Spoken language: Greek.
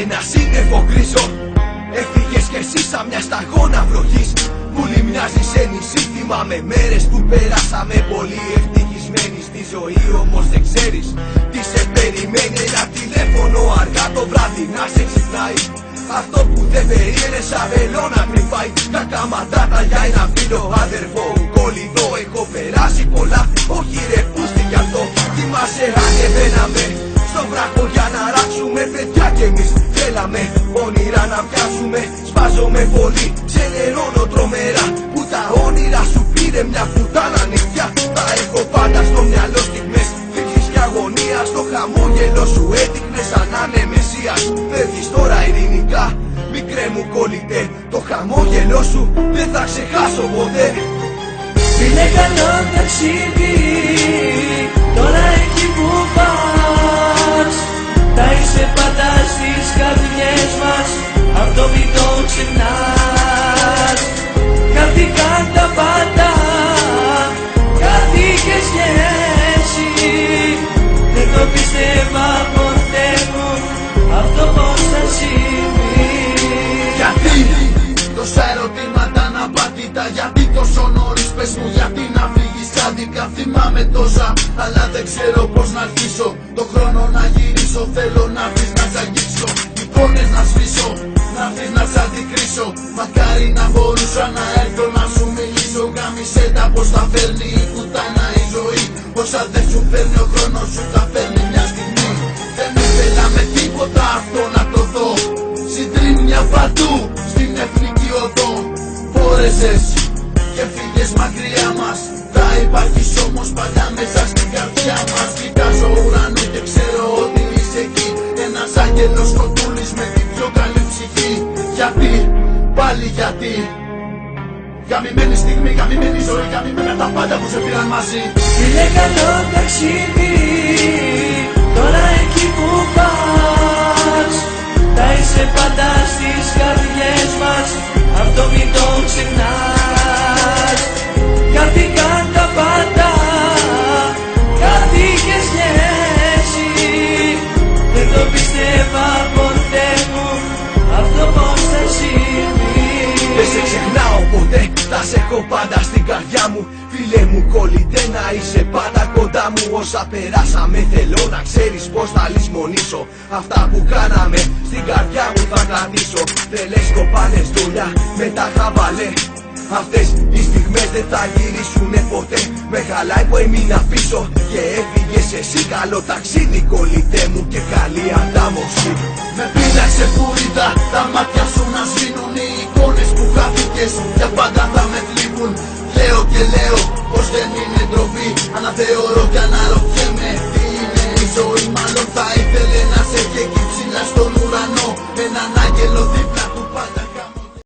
ένα σύννεφο γκρίζο. Έφυγες κι εσύ σαν μια σταγόνα βροχής. Πουλί μοιάζεις σε νησί. Θυμάμαι μέρες που πέρασαμε πολύ ευτυχισμένοι στη ζωή. Όμως δεν ξέρεις τι σε περιμένει. Ένα τηλέφωνο αργά το βράδυ να σε ξυπνάει. Αυτό που δεν περίμενες αβελό να κρυφάει. Κακά μαντάτα για ένα φίλο αδερφό. Κολλητό έχω περάσει πολλά. Όχι ρε πούστη κι αυτό. Θυμάσαι ανεβαίναμε στον βράχο για να ράξουμε. Παιδιά κι εμείς θέλαμε όνειρα να πιάσουμε. Σπάζομαι πολύ, ξενερώνω τρομερά. Που τα όνειρα σου πήρε μια πουτάνα νυχτιά. Τα έχω πάντα στο μυαλό στιγμές φύξης και αγωνία. Στο χαμόγελο σου έδειχνες σαν να είναι Μεσσίας. Φεύγεις τώρα ειρηνικά, μικρέ μου κολλητέ. Το χαμόγελο σου δεν θα ξεχάσω ποτέ. Είναι καλό ταξίδι, τώρα εκεί που πας. Θα είσαι πάντα στις καρδιές μας, αυτό μην το ξεχνάς. Χάθηκαν τα πάντα, χάθηκες και εσύ. Δεν το πίστευα ποτέ μου, αυτό πως θα συμβεί. Γιατί τόσα ερωτήματα αναπάντητα, γιατί τόσο νωρίς πες μου, γιατί να φύγεις άδικα. Θυμάμαι τόσα, αλλά δεν ξέρω πως να αρχίσω. Το χρόνο να γυρίσω, θέλω να βρεις να σ' αγγίξω. Εικόνες να σβήσω, να βρεις να σ' αντικρίσω. Μακάρι να μπορούσα να έρθω να σου μιλήσω. Γάμισε τα πως τα φέρνει η κουτάνα η ζωή. Όσα δεν σου φέρνει ο χρόνος σου τα φέρνει μια στιγμή. Δεν ήθελα με τίποτα αυτό να το δω. Συντρίμμια παντού στην εθνική οδό. Φόρεσες και φύγες μακριά μας. Θα υπάρχεις όμως πάντα μέσα στην καρδιά μας. Κοιτάζω ουρανό και ξέρω ότι είσαι εκεί. Ένας άγγελος κοντούλης με την πιο καλή ψυχή. Γιατί, πάλι γιατί. Γαμημένη στιγμή, γαμημένη ζωή, γαμημένα τα πάντα που σε πήραν μαζί. Είναι καλό ταξίδι, τώρα εκεί που πας. Θα είσαι πάντα στις καρδιές μας, αυτό μην το ξεχνάς. Χάθηκαν τα πάντα, χάθηκες και εσύ. Δεν το πίστευα ποτέ μου, αυτό πως θα συμβεί. Δεν σε ξεχνάω ποτέ, θα σε έχω πάντα στην καρδιά μου. Φίλε μου κολλητέ, να είσαι πάντα κοντά μου. Όσα περάσαμε θέλω να ξέρεις πως θα λησμονήσω. Αυτά που κάναμε στην καρδιά μου θα κρατήσω. Δεν λες κοπάνες δουλειά με τα χαβαλέ. Αυτές οι στιγμές δεν θα γυρίσουνε ποτέ. Με χαλάει που έμεινα πίσω και έφυγες εσύ. Καλό ταξίδι κολλητέ μου και καλή αντάμωση. Με πίναξε που είδα τα μάτια σου να σβήνουν. Οι εικόνες που χάθηκες για πάντα θα με θλίβουν. Λέω και λέω πως δεν είναι ντροπή. Αναθεωρώ κι αναρρω